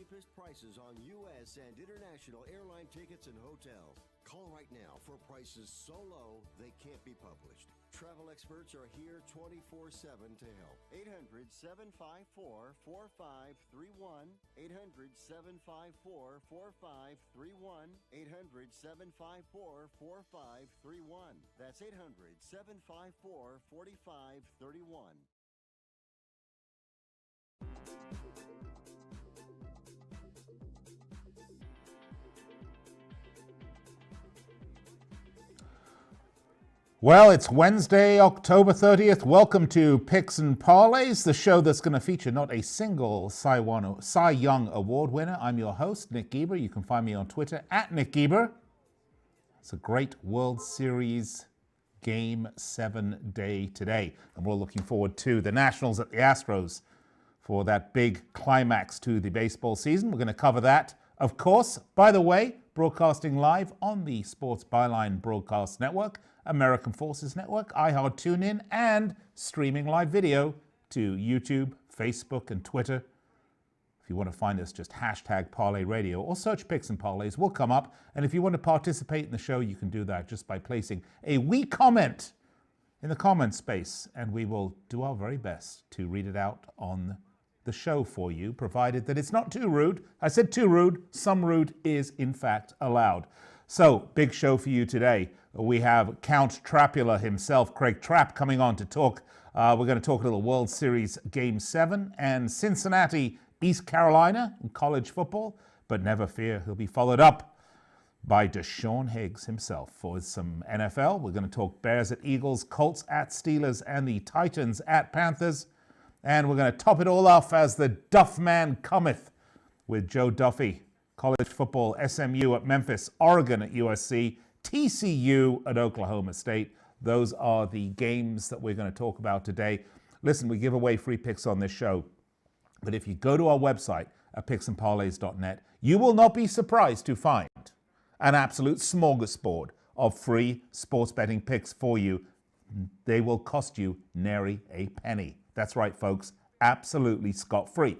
cheapest prices on U.S. and international airline tickets and hotels. Call right now for prices so low they can't be published. Travel experts are here 24/7 to help. 800-754-4531. 800-754-4531. 800-754-4531. That's 800-754-4531. Well, it's Wednesday, October 30th. Welcome to Picks and Parlays, the show that's going to feature not a single Cy Young Award winner. I'm your host, Nick Geber. You can find me on Twitter at Nick Geber. It's a great World Series Game 7 day today, and we're looking forward to the Nationals at the Astros for that big climax to the baseball season. We're going to cover that, of course. By the way, broadcasting live on the Sports Byline Broadcast Network, American Forces Network, iHeart TuneIn, and streaming live video to YouTube, Facebook, and Twitter. If you want to find us, just hashtag Parlay Radio or search Picks and Parlays. We'll come up. And if you want to participate in the show, you can do that just by placing a wee comment in the comment space, and we will do our very best to read it out on the show for you, provided that it's not too rude. I said too rude. Some rude is, in fact, allowed. So, big show for you today. We have Count Trappula himself, Craig Trapp, coming on to talk. We're going to talk a little World Series Game 7 and Cincinnati, East Carolina in college football. But never fear, he'll be followed up by Sean Higgs himself for some NFL. We're going to talk Bears at Eagles, Colts at Steelers, and the Titans at Panthers. And we're going to top it all off as the Duff Man cometh with Joe Duffy. College football, SMU at Memphis, Oregon at USC, TCU at Oklahoma State. Those are the games that we're going to talk about today. Listen, we give away free picks on this show. But if you go to our website at picksandparlays.net, you will not be surprised to find an absolute smorgasbord of free sports betting picks for you. They will cost you nary a penny. That's right, folks, absolutely scot-free.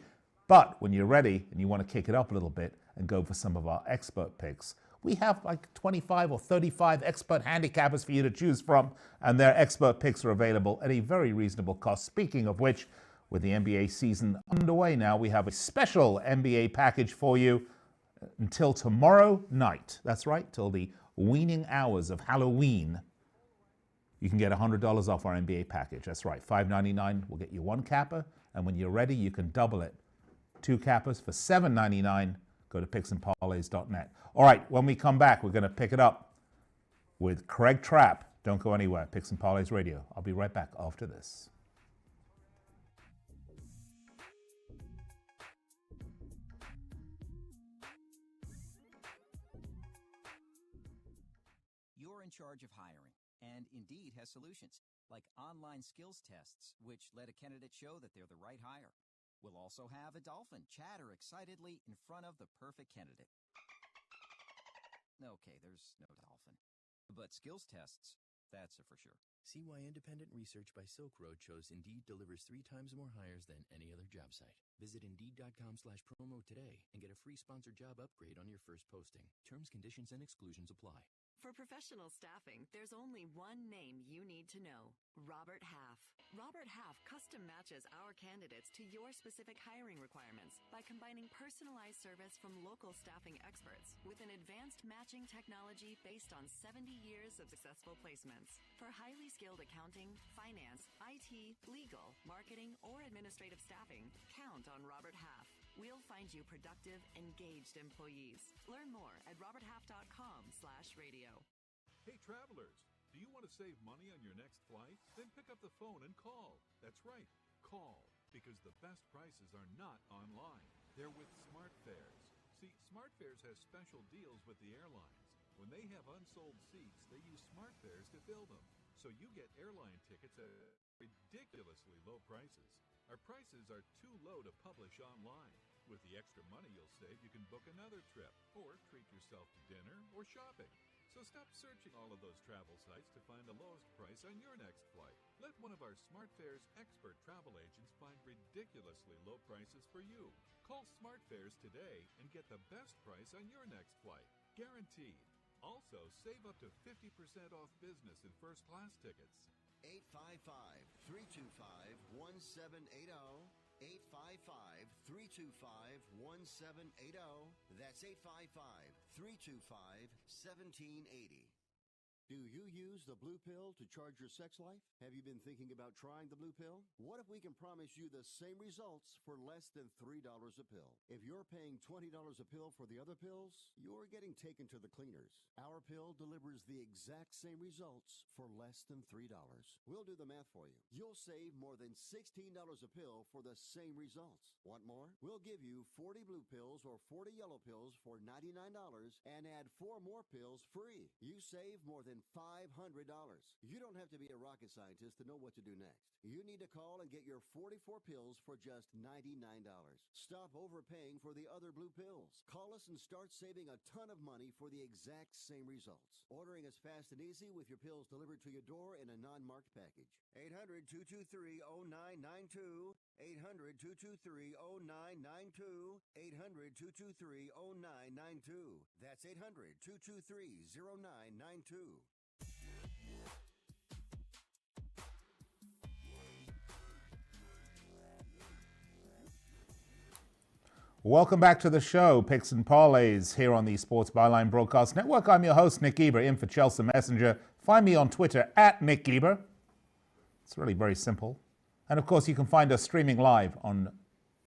But when you're ready and you want to kick it up a little bit and go for some of our expert picks, we have like 25 or 35 expert handicappers for you to choose from, and their expert picks are available at a very reasonable cost. Speaking of which, with the NBA season underway now, we have a special NBA package for you until tomorrow night. That's right, till the waning hours of Halloween. You can get $100 off our NBA package. That's right, $5.99 will get you one capper, and when you're ready, you can double it. Two cappers for $7.99. Go to picksandparlays.net. All right, when we come back, we're going to pick it up with Craig Trapp. Don't go anywhere. Picks and Parlays Radio. I'll be right back after this. You're in charge of hiring, and Indeed has solutions, like online skills tests, which let a candidate show that they're the right hire. We'll also have a dolphin chatter excitedly in front of the perfect candidate. Okay, there's no dolphin. But skills tests, that's a for sure. See why independent research by Silk Road shows Indeed delivers 3 times more hires than any other job site. Visit Indeed.com/promo today and get a free sponsored job upgrade on your first posting. Terms, conditions, and exclusions apply. For professional staffing, there's only one name you need to know: Robert Half. Robert Half custom matches our candidates to your specific hiring requirements by combining personalized service from local staffing experts with an advanced matching technology based on 70 years of successful placements. For highly skilled accounting, finance, IT, legal, marketing, or administrative staffing, count on Robert Half. We'll find you productive, engaged employees. Learn more at roberthalf.com/radio. Hey, travelers, do you want to save money on your next flight? Then pick up the phone and call. That's right, call, because the best prices are not online. They're with SmartFares. See, SmartFares has special deals with the airlines. When they have unsold seats, they use SmartFares to fill them. So you get airline tickets at ridiculously low prices. Our prices are too low to publish online. With the extra money you'll save, you can book another trip or treat yourself to dinner or shopping. So stop searching all of those travel sites to find the lowest price on your next flight. Let one of our SmartFares expert travel agents find ridiculously low prices for you. Call SmartFares today and get the best price on your next flight. Guaranteed. Also, save up to 50% off business and first class tickets. 855-325-1780. 855-325-1780. That's 855-325-1780. Do you use the blue pill to charge your sex life? Have you been thinking about trying the blue pill? What if we can promise you the same results for less than $3 a pill? If you're paying $20 a pill for the other pills, you're getting taken to the cleaners. Our pill delivers the exact same results for less than $3. We'll do the math for you. You'll save more than $16 a pill for the same results. Want more? We'll give you 40 blue pills or 40 yellow pills for $99 and add 4 more pills free. You save more than $500. You don't have to be a rocket scientist to know what to do next. You need to call and get your 44 pills for just $99. Stop overpaying for the other blue pills. Call us and start saving a ton of money for the exact same results. Ordering is fast and easy with your pills delivered to your door in a non-marked package. 800-223-0992. 800-223-0992. 800-223-0992. That's 800-223-0992. Welcome back to the show, Picks and Parlays, here on the Sports Byline Broadcast Network. I'm your host, Nick Geber, in for Chelsea Messenger. Find me on Twitter at Nick Geber. It's really very simple. And of course, you can find us streaming live on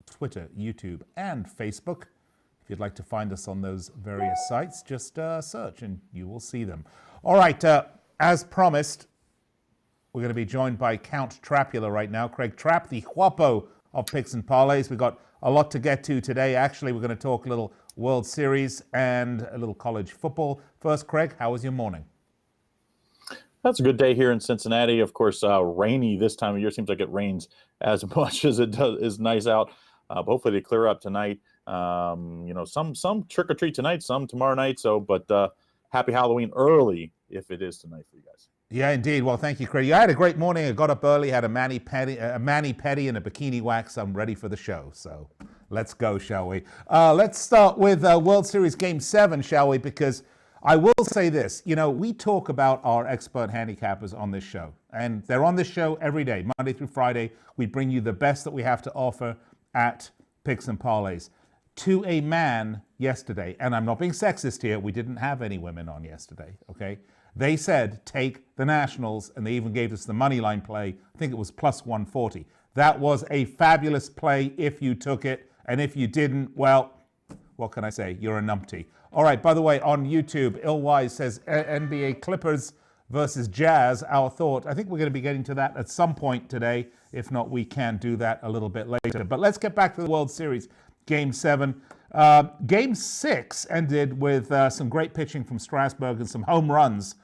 Twitter, YouTube, and Facebook. If you'd like to find us on those various sites, just search and you will see them. All right, as promised, we're going to be joined by Count Trappula right now, Craig Trapp, the Huapo of Picks and Parlays. We've got a lot to get to today. Actually, we're going to talk a little World Series and a little college football. First, Craig, how was your morning? That's a good day here in Cincinnati. Of course, rainy this time of year. Seems like it rains as much as it does is nice out. But hopefully they clear up tonight. Some trick or treat tonight, some tomorrow night. But happy Halloween early if it is tonight for you guys. Yeah, indeed. Well, thank you, Craig. I had a great morning. I got up early, had a mani-pedi and a bikini wax. I'm ready for the show. So let's go, shall we? Let's start with World Series Game 7, shall we? Because I will say this. We talk about our expert handicappers on this show. And they're on this show every day, Monday through Friday. We bring you the best that we have to offer at Picks and Parlays. To a man yesterday, and I'm not being sexist here, we didn't have any women on yesterday, okay? They said, take the Nationals, and they even gave us the money line play. I think it was plus 140. That was a fabulous play if you took it, and if you didn't, well, what can I say? You're a numpty. All right, by the way, on YouTube, Illwise says NBA Clippers versus Jazz, our thought. I think we're going to be getting to that at some point today. If not, we can do that a little bit later. But let's get back to the World Series. Game 7. Game 6 ended with some great pitching from Strasburg and some home runs.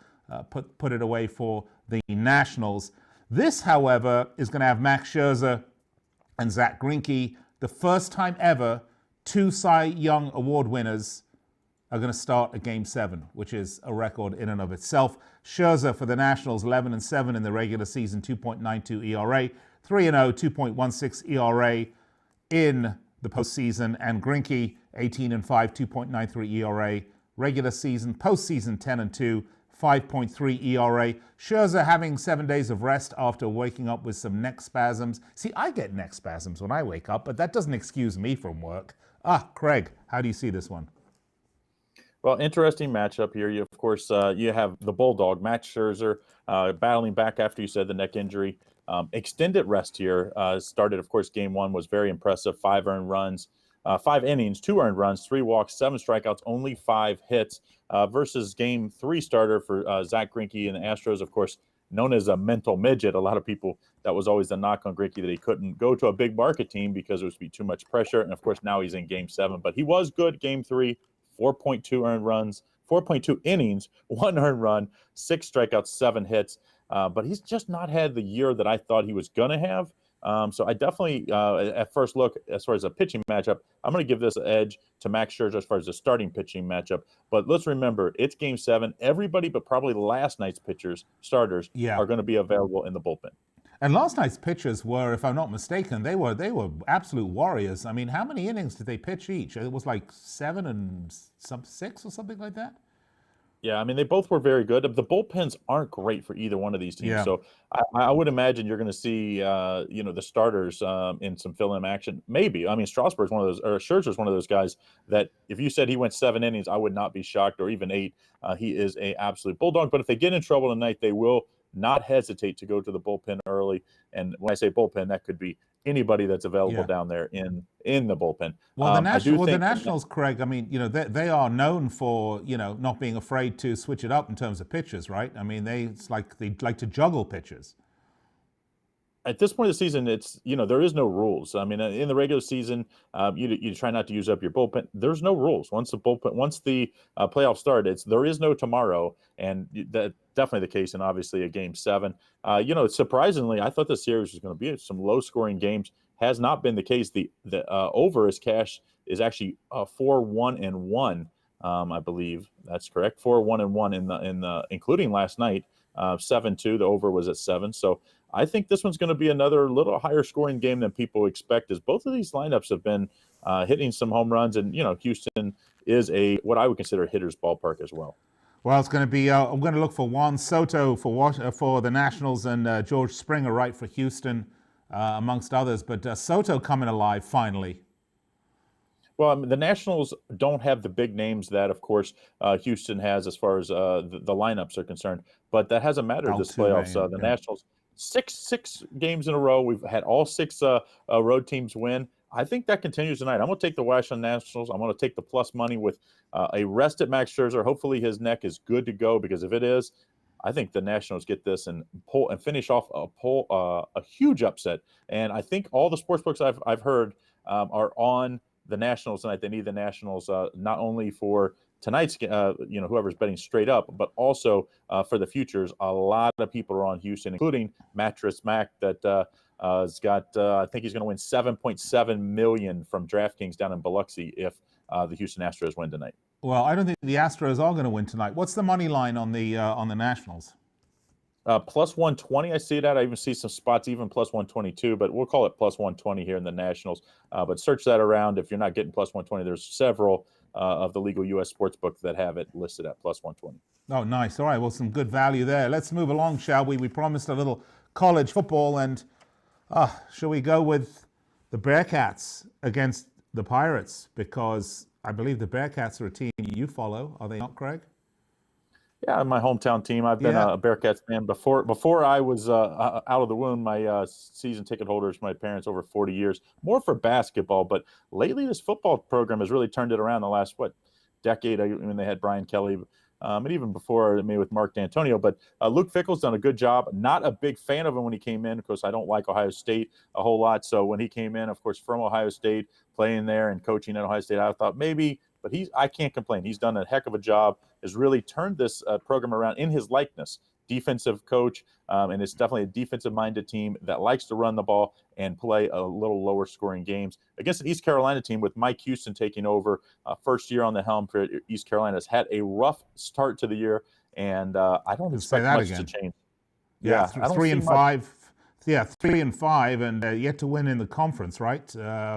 Put it away for the Nationals. This, however, is going to have Max Scherzer and Zach Greinke. The first time ever, 2 Cy Young Award winners are going to start a Game 7, which is a record in and of itself. Scherzer for the Nationals, 11-7 in the regular season, 2.92 ERA, 3-0, 2.16 ERA in the postseason, and Greinke, 18-5, 2.93 ERA, regular season, postseason 10-2, 5.3 ERA. Scherzer having 7 days of rest after waking up with some neck spasms. See, I get neck spasms when I wake up, but that doesn't excuse me from work. Craig, how do you see this one? Well, interesting matchup here. You have the Bulldog, Max Scherzer, battling back after you said the neck injury. Extended rest here. Started, of course, Game 1 was very impressive. 5 earned runs, 5 innings, 2 earned runs, 3 walks, 7 strikeouts, only 5 hits. Versus Game 3 starter for Zach Greinke and the Astros, of course, known as a mental midget. A lot of people, that was always the knock on Greinke, that he couldn't go to a big market team because it would be too much pressure. And, of course, now he's in Game 7. But he was good Game 3, 4.2 earned runs, 4.2 innings, 1 earned run, 6 strikeouts, 7 hits. But he's just not had the year that I thought he was going to have. So I definitely, at first look, as far as a pitching matchup, I'm going to give this edge to Max Scherzer as far as the starting pitching matchup. But let's remember, it's Game 7. Everybody but probably last night's starters, Yeah. are going to be available in the bullpen. And last night's pitchers were, if I'm not mistaken, they were absolute warriors. I mean, how many innings did they pitch each? It was like 7 and 6 or something like that. Yeah, I mean, they both were very good. The bullpens aren't great for either one of these teams. Yeah. So I would imagine you're going to see, the starters in some fill-in action. Maybe. I mean, Strasburg's one of those, or Scherzer's one of those guys that if you said he went 7 innings, I would not be shocked, or even 8. He is a absolute bulldog. But if they get in trouble tonight, they will not hesitate to go to the bullpen early. And when I say bullpen, that could be anybody that's available down there in the bullpen. Well, the Nationals, Craig, I mean, they are known for, not being afraid to switch it up in terms of pitches, right? I mean, they like to juggle pitches. At this point of the season, it's, there is no rules. I mean, in the regular season, you try not to use up your bullpen. There's no rules. Once the playoffs start, there is no tomorrow, and that's definitely the case in obviously a Game 7. Surprisingly, I thought the series was going to be some low-scoring games. Has not been the case. The over is cash is actually 4-1-1. I believe that's correct. 4-1-1 in the including last night. 7-2. The over was at 7. So I think this one's going to be another little higher scoring game than people expect, as both of these lineups have been hitting some home runs, and Houston is what I would consider a hitter's ballpark as well. Well, it's going to be. I'm going to look for Juan Soto for the Nationals and George Springer right for Houston, amongst others. But Soto coming alive finally. Well, I mean, the Nationals don't have the big names that, of course, Houston has as far as the lineups are concerned. But that hasn't mattered this playoffs. The Nationals, six games in a row. We've had all 6 road teams win. I think that continues tonight. I'm going to take the Washington Nationals. I'm going to take the plus money with a rested Max Scherzer. Hopefully his neck is good to go, because if it is, I think the Nationals get this and finish off a huge upset. And I think all the sportsbooks I've heard are on the Nationals tonight. They need the Nationals not only for tonight's, whoever's betting straight up, but also for the futures. A lot of people are on Houston, including Mattress Mac, that has got. I think he's going to win $7.7 million from DraftKings down in Biloxi if the Houston Astros win tonight. Well, I don't think the Astros are going to win tonight. What's the money line on the Nationals? Plus 120, I see that. I even see some spots even plus 122, but we'll call it plus 120 here in the Nationals. But search that around. If you're not getting plus 120, there's several of the legal U.S. sports books that have it listed at plus 120. Oh, nice. All right. Well, some good value there. Let's move along, shall we? We promised a little college football, and shall we go with the Bearcats against the Pirates? Because I believe the Bearcats are a team you follow. Are they not, Craig? Yeah, my hometown team. I've been a Bearcats fan before I was out of the womb. My season ticket holders, my parents, over 40 years, more for basketball. But lately, this football program has really turned it around the last, decade, when they had Brian Kelly, and even before, maybe with Mark D'Antonio. But Luke Fickell's done a good job. Not a big fan of him when he came in, because I don't like Ohio State a whole lot. So when he came in, of course, from Ohio State, playing there and coaching at Ohio State, I thought maybe, but I can't complain. He's done a heck of a job, has really turned this program around in his likeness. Defensive coach, and it's definitely a defensive-minded team that likes to run the ball and play a little lower-scoring games. Against an East Carolina team with Mike Houston taking over, first year on the helm for East Carolina, has had a rough start to the year, and I don't expect much to change. Yeah, 3-5. Yeah, 3-5, and yet to win in the conference, right,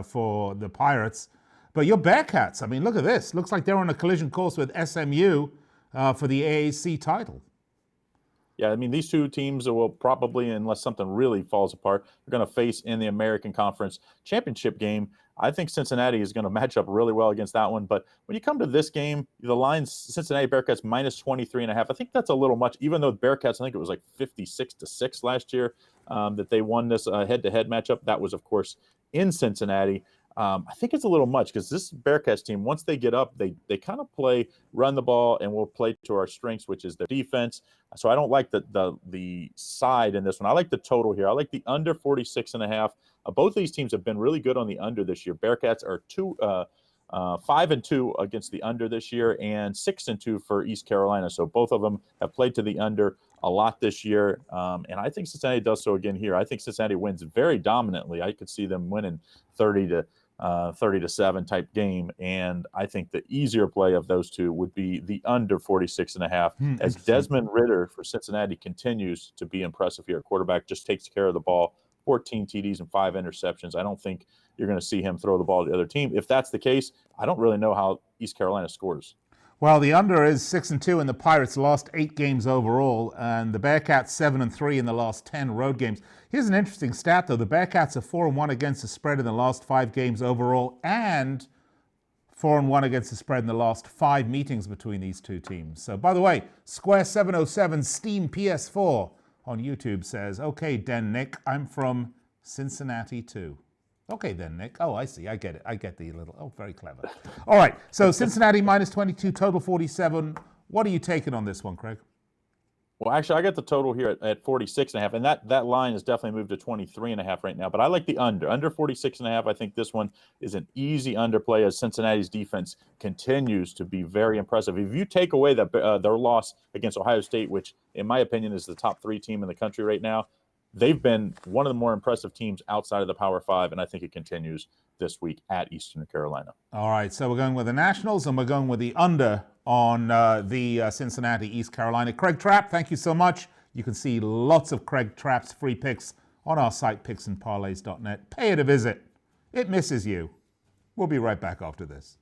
for the Pirates. But your Bearcats, I mean, look at this. Looks like they're on a collision course with SMU for the AAC title. Yeah, I mean, these two teams will probably, unless something really falls apart, are going to face in the American Conference Championship game. I think Cincinnati is going to match up really well against that one. But when you come to this game, the line's Cincinnati Bearcats minus 23.5. I think that's a little much, even though the Bearcats, I think it was like 56-6 last year that they won this head-to-head matchup. That was, of course, in Cincinnati. I think it's a little much, because this Bearcats team, once they get up, they kind of run the ball, and will play to our strengths, which is their defense. So I don't like the side in this one. I like the total here. I like the under 46.5. Both of these teams have been really good on the under this year. Bearcats are 5-2 against the under this year, and 6-2 for East Carolina. So both of them have played to the under a lot this year, and I think Cincinnati does so again here. I think Cincinnati wins very dominantly. I could see them winning 30-7 type game, and I think the easier play of those two would be the under 46.5, as Desmond Ridder for Cincinnati continues to be impressive here. Quarterback just takes care of the ball, 14 TDs and 5 interceptions. I don't think you're going to see him throw the ball to the other team. If that's the case, I don't really know how East Carolina scores. Well, the under is 6-2, and the Pirates lost 8 games overall, and the Bearcats 7-3 in the last 10 road games. Here's an interesting stat, though. The Bearcats are 4-1 against the spread in the last 5 games overall, and 4-1 against the spread in the last 5 meetings between these two teams. So, by the way, Square 707 Steam PS4 on YouTube says, "Okay, then, Nick, I'm from Cincinnati too." Okay then, Nick. Oh, I see. I get it. I get the little... Oh, very clever. All right. So Cincinnati minus 22, total 47. What are you taking on this one, Craig? Well, actually, I got the total here at 46.5, and that line has definitely moved to 23.5 right now. But I like the under 46.5. I think this one is an easy underplay as Cincinnati's defense continues to be very impressive. If you take away their loss against Ohio State, which in my opinion is the top 3 team in the country right now, they've been one of the more impressive teams outside of the Power 5, and I think it continues this week at Eastern Carolina. All right, so we're going with the Nationals, and we're going with the under on the Cincinnati, East Carolina. Craig Trapp, thank you so much. You can see lots of Craig Trapp's free picks on our site, picksandparlays.net. Pay it a visit. It misses you. We'll be right back after this.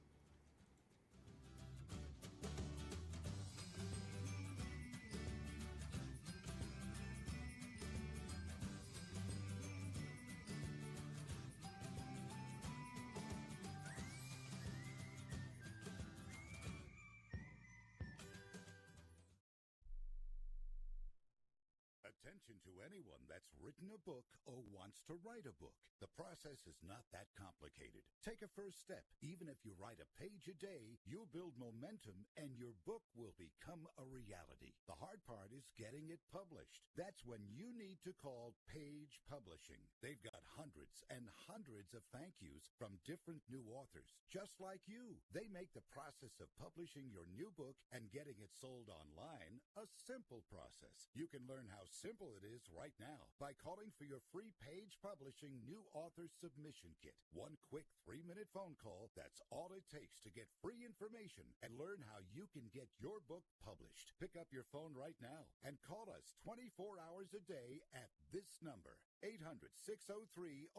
Attention to anyone that's written a book or wants to write a book. The process is not that complicated. Take a first step. Even if you write a page a day, you'll build momentum and your book will become a reality. The hard part is getting it published. That's when you need to call Page Publishing. They've got hundreds and hundreds of thank yous from different new authors, just like you. They make the process of publishing your new book and getting it sold online a simple process. You can learn how simple it is right now by calling for your free Page Publishing New Author Submission Kit. One quick 3-minute phone call, that's all it takes to get free information and learn how you can get your book published. Pick up your phone right now and call us 24 hours a day at this number, 800-603-0885,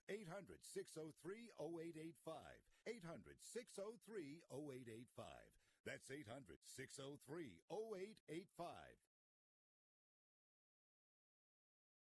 800-603-0885, 800-603-0885. That's 800-603-0885.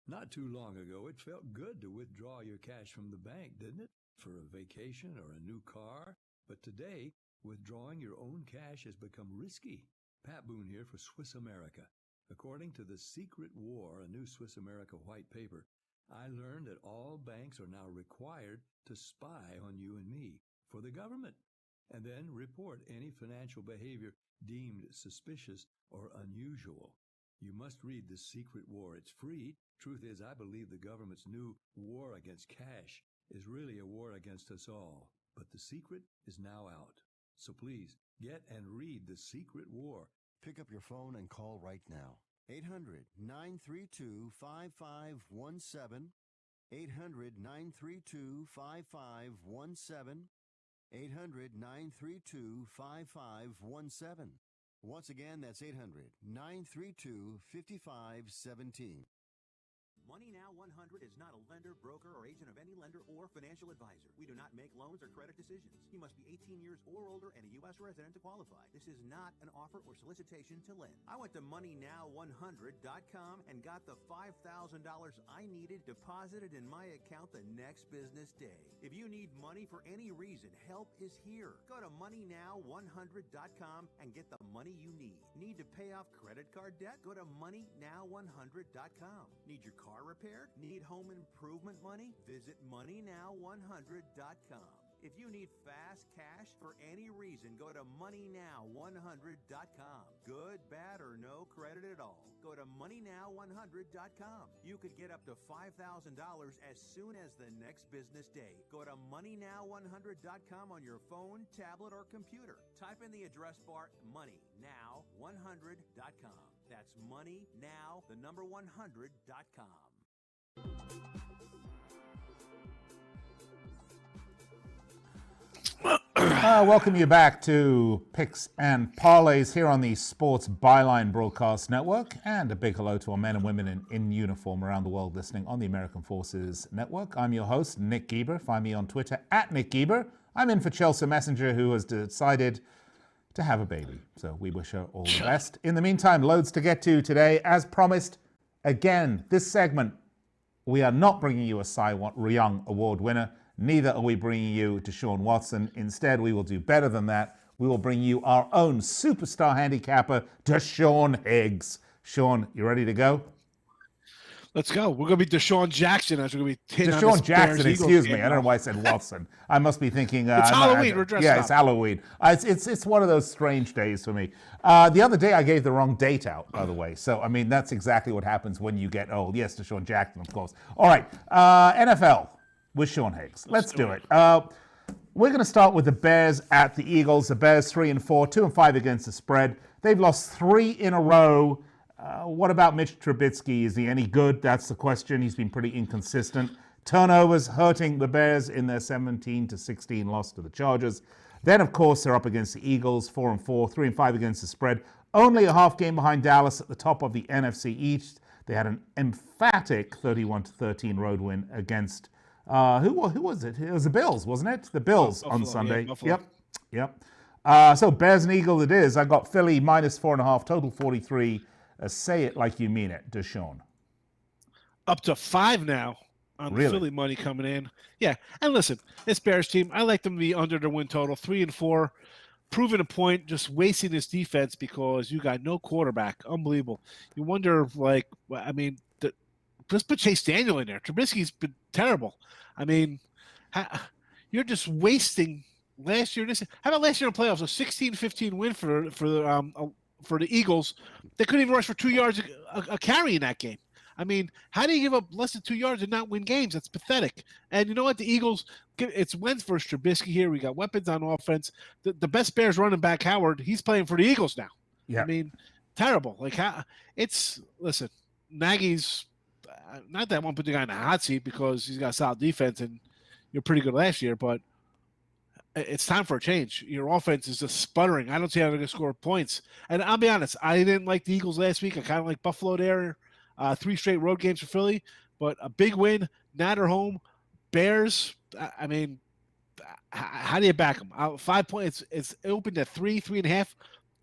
Not too long ago, it felt good to withdraw your cash from the bank, didn't it? For a vacation or a new car. But today, withdrawing your own cash has become risky. Pat Boone here for Swiss America. According to The Secret War, a new Swiss America white paper, I learned that all banks are now required to spy on you and me for the government, and then report any financial behavior deemed suspicious or unusual. You must read The Secret War. It's free. Truth is, I believe the government's new war against cash is really a war against us all. But The Secret is now out. So please, get and read The Secret War. Pick up your phone and call right now. 800-932-5517. 800-932-5517. 800-932-5517. Once again, that's 800-932-5517. Money Now 100 is not a lender, broker, or agent of any lender or financial advisor. We do not make loans or credit decisions. You must be 18 years or older and a U.S. resident to qualify. This is not an offer or solicitation to lend. I went to MoneyNow100.com and got the $5,000 I needed deposited in my account the next business day. If you need money for any reason, help is here. Go to MoneyNow100.com and get the money you need. Need to pay off credit card debt? Go to MoneyNow100.com. Need your car repaired? Need home improvement money? Visit MoneyNow100.com. If you need fast cash for any reason, go to MoneyNow100.com. Good, bad, or no credit at all. Go to MoneyNow100.com. You could get up to $5,000 as soon as the next business day. Go to MoneyNow100.com on your phone, tablet, or computer. Type in the address bar MoneyNow100.com. That's MoneyNow, the number 100.com. Welcome you back to Picks and Parlays here on the Sports Byline Broadcast Network, and a big hello to our men and women in uniform around the world listening on the American Forces Network. I'm your host, Nick Geber. Find me on Twitter at Nick Geber. I'm in for Chelsea Messenger, who has decided to have a baby, so we wish her all the best. In the meantime, loads to get to today. As promised, again, this segment, we are not bringing you a Cy Young Award winner. Neither are we bringing you Deshaun Watson. Instead, we will do better than that. We will bring you our own superstar handicapper, Sean Higgs. Sean, you ready to go? Let's go. We're going to be Deshaun Jackson as we're going to be hitting Deshaun Jackson, excuse me. I don't know why I said Watson. I must be thinking... it's Halloween. We're dressed up. Yeah, it's Halloween. It's one of those strange days for me. The other day, I gave the wrong date out, by the way. So, I mean, that's exactly what happens when you get old. Yes, Deshaun Jackson, of course. All right, NFL. With Sean Higgs. Let's do it. We're going to start with the Bears at the Eagles. The Bears 3-4, 2-5 against the spread. They've lost 3 in a row. What about Mitch Trubisky? Is he any good? That's the question. He's been pretty inconsistent. Turnovers hurting the Bears in their 17-16 loss to the Chargers. Then, of course, they're up against the Eagles, 4-4, 3-5 against the spread. Only a half game behind Dallas at the top of the NFC East. They had an emphatic 31-13 road win against who was it? It was the Bills, wasn't it? The Bills Buffalo, on Sunday. Yeah, yep. So Bears and Eagles it is. I got Philly -4.5, total 43. Say it like you mean it, Deshaun. Up to 5 now on the Philly money coming in. Yeah, and listen, this Bears team, I like them to be under the win total, 3-4. Proving a point, just wasting this defense because you got no quarterback. Unbelievable. You wonder, let's put Chase Daniel in there. Trubisky's been terrible. I mean, you're just wasting last year. How about last year in the playoffs? A 16-15 win for the Eagles. They couldn't even rush for 2 yards a carry in that game. I mean, how do you give up less than 2 yards and not win games? That's pathetic. And you know what? The Eagles, it's Wentz versus Trubisky here. We got weapons on offense. The best Bears running back, Howard, he's playing for the Eagles now. Yeah. I mean, terrible. Listen, Nagy's, not that I won't put the guy in the hot seat because he's got a solid defense and you're pretty good last year, but it's time for a change. Your offense is just sputtering. I don't see how they're going to score points. And I'll be honest, I didn't like the Eagles last week. I kind of like Buffalo there. 3 straight road games for Philly, but a big win, not at home. Bears, I mean, how do you back them? 5 points. It's opened at 3.5,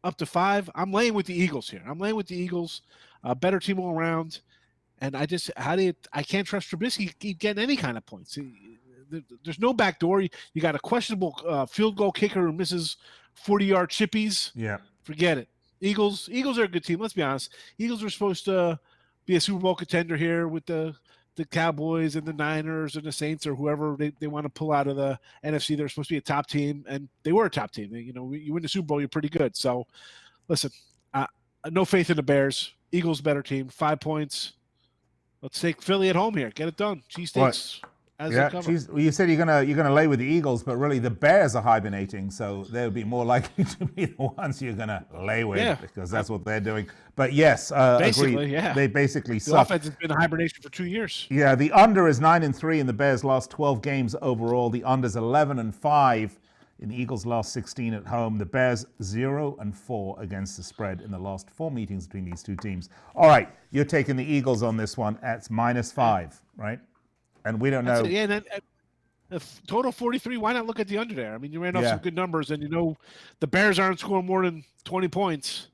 up to 5. I'm laying with the Eagles here. I'm laying with the Eagles. Better team all around. And I can't trust Trubisky keep getting any kind of points. There's no back door. You got a questionable field goal kicker who misses 40-yard chippies. Yeah. Forget it. Eagles are a good team. Let's be honest. Eagles are supposed to be a Super Bowl contender here with the Cowboys and the Niners and the Saints or whoever they want to pull out of the NFC. They're supposed to be a top team, and they were a top team. You win the Super Bowl, you're pretty good. So, listen, no faith in the Bears. Eagles better team. 5 points. Let's take Philly at home here. Get it done. Cheesesteaks. You said you're gonna lay with the Eagles, but really the Bears are hibernating, so they would be more likely to be the ones you're gonna lay with because that's what they're doing. But yes, agreed. Yeah. They basically suck. The offense has been in hibernation for 2 years. Yeah, the under is 9-3 in the Bears' last 12 games overall. The under's 11-5 in the Eagles' last 16 at home. The Bears 0-4 against the spread in the last 4 meetings between these two teams. All right, you're taking the Eagles on this one. That's -5, right? And we don't know. Yeah, and then total 43. Why not look at the under there? I mean, you ran off some good numbers, and the Bears aren't scoring more than 20 points.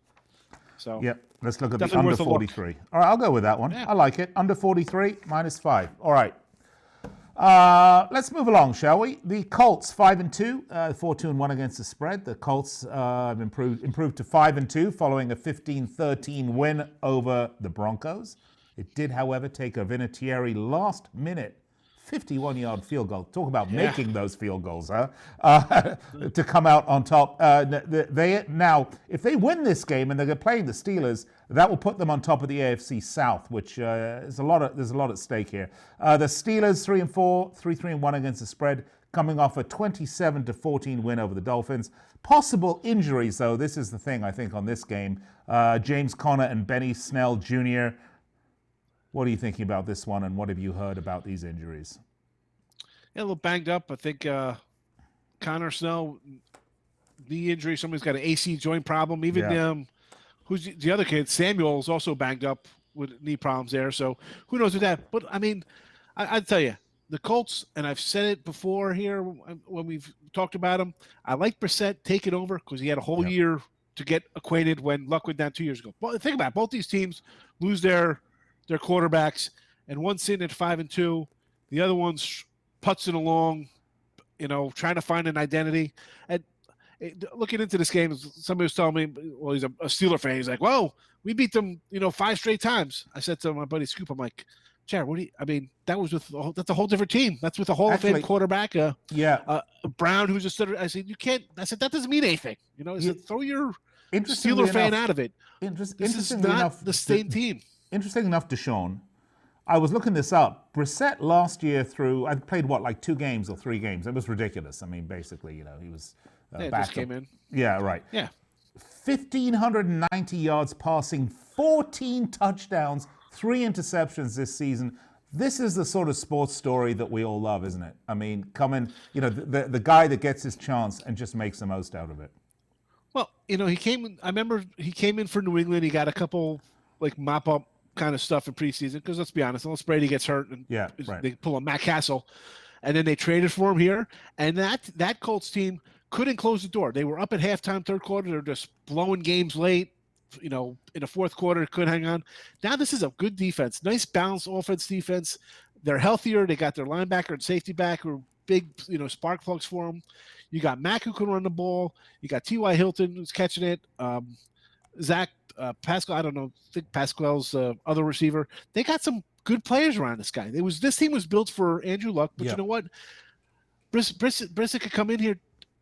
So let's look at the under 43. All right, I'll go with that one. Yeah. I like it. Under 43, -5. All right. Let's move along, shall we? The Colts 5-2, 4-2-1 against the spread. The Colts have improved to 5-2 following a 15-13 win over the Broncos. It did, however, take a Vinatieri last-minute 51-yard field goal. Talk about making those field goals, huh? To come out on top. Now, if they win this game and they're playing the Steelers, that will put them on top of the AFC South, which there's a lot at stake here. The Steelers 3-4, 3-3-1 against the spread, coming off a 27-14 win over the Dolphins. Possible injuries, though. This is the thing I think on this game. James Conner and Benny Snell Jr. What are you thinking about this one, and what have you heard about these injuries? Yeah, a little banged up. I think Connor Snell, knee injury. Somebody's got an AC joint problem. Even who's the other kid? Samuel's also banged up with knee problems there. So who knows with that? But I mean, I'd tell you, the Colts, and I've said it before here when we've talked about them. I like Brissett taking over because he had a whole year to get acquainted when Luck went down 2 years ago. But think about it, both these teams lose their quarterbacks, and one's sitting at 5-2, the other one's putzing along, trying to find an identity. And looking into this game, somebody was telling me, well, he's a Steeler fan. He's like, "Whoa, we beat them, 5 straight times." I said to my buddy Scoop, I'm like, "Jared, that was that's a whole different team. That's with a Hall of Fame quarterback, Brown, who's a starter." I said, that doesn't mean anything. I said, throw your Steeler fan out of it. This is not the same team. Interesting enough, Deshaun, I was looking this up. Brissett last year I played 2 games or 3 games. It was ridiculous. I mean, basically, he was back. Just came in. Yeah, right. Yeah. 1,590 yards passing, 14 touchdowns, 3 interceptions this season. This is the sort of sports story that we all love, isn't it? I mean, the guy that gets his chance and just makes the most out of it. Well, I remember he came in for New England. He got a couple mop-up kind of stuff in preseason because let's be honest, unless Brady gets hurt and they pull a Matt Castle, and then they traded for him here, and that Colts team couldn't close the door. They were up at halftime, third quarter. They're just blowing games late. In the fourth quarter, couldn't hang on. Now this is a good defense, nice balanced offense defense. They're healthier. They got their linebacker and safety back who are big, spark plugs for them. You got Mack who can run the ball. You got T.Y. Hilton who's catching it. Zach Pascal, I don't know, I think Pascal's other receiver. They got some good players around this guy. This team was built for Andrew Luck, but you know what? Brissett could come in here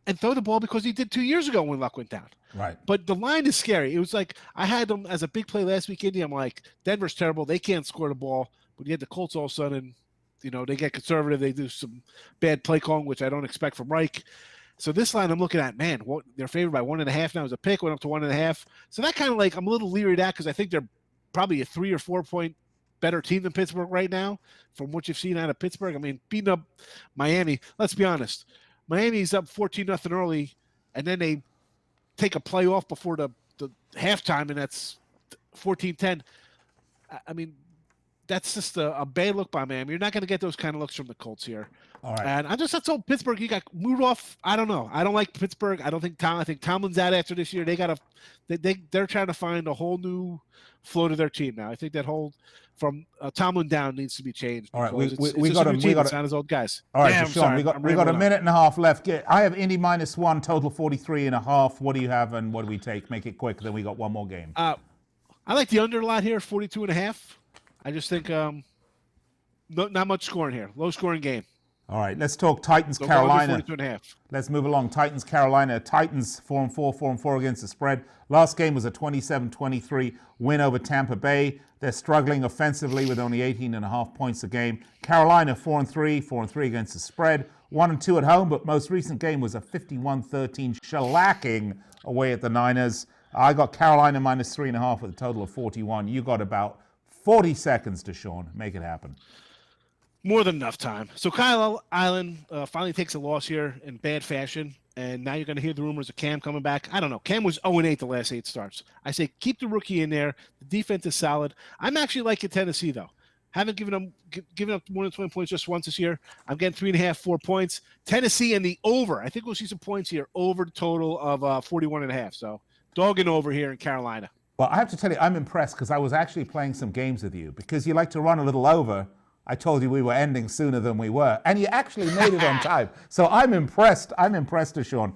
and throw the ball because he did 2 years ago when Luck went down. Right. But the line is scary. It was like I had them as a big play last week, Indy. I'm like, Denver's terrible. They can't score the ball. But you had the Colts all of a sudden, they get conservative. They do some bad play calling, which I don't expect from Reich. So this line I'm looking at, man, they're favored by 1.5 now as a pick, went up to 1.5. So that kind of I'm a little leery of that because I think they're probably a 3 or 4 point better team than Pittsburgh right now from what you've seen out of Pittsburgh. I mean, beating up Miami, let's be honest. Miami's up 14-0 early, and then they take a play off before the halftime, and that's 14-10. I mean, that's just a bad look by Miami. You're not going to get those kind of looks from the Colts here. All right. And that's all Pittsburgh. You got Rudolph. I don't know. I don't like Pittsburgh. I think Tomlin's out after this year. They're trying to find a whole new flow to their team now. I think that whole from Tomlin down needs to be changed. All right, we got to not as old guys. All right, Sean, we got a minute and a half left. I have Indy -1, total 43.5. What do you have, and what do we take? Make it quick. Then we got one more game. I like the under a lot here, 42.5. I just think not much scoring here. Low scoring game. All right, let's talk Titans, Carolina. Let's move along. Titans, Carolina. Titans 4-4, 4-4 against the spread. Last game was a 27-23 win over Tampa Bay. They're struggling offensively with only 18.5 points a game. Carolina 4-3, 4-3 against the spread. 1-2 at home, but most recent game was a 51-13 shellacking away at the Niners. I got Carolina -3.5 with a total of 41. You got about 40 seconds to Sean. Make it happen. More than enough time. So Kyle Allen finally takes a loss here in bad fashion, and now you're going to hear the rumors of Cam coming back. I don't know. Cam was 0-8 the last 8 starts. I say keep the rookie in there. The defense is solid. I'm actually liking Tennessee, though. Haven't given up more than 20 points just once this year. I'm getting 3.5, 4 points. Tennessee and the over. I think we'll see some points here over the total of 41.5. So dogging over here in Carolina. Well, I have to tell you, I'm impressed because I was actually playing some games with you because you like to run a little over. I told you we were ending sooner than we were, and you actually made it on time. So I'm impressed. I'm impressed, Sean.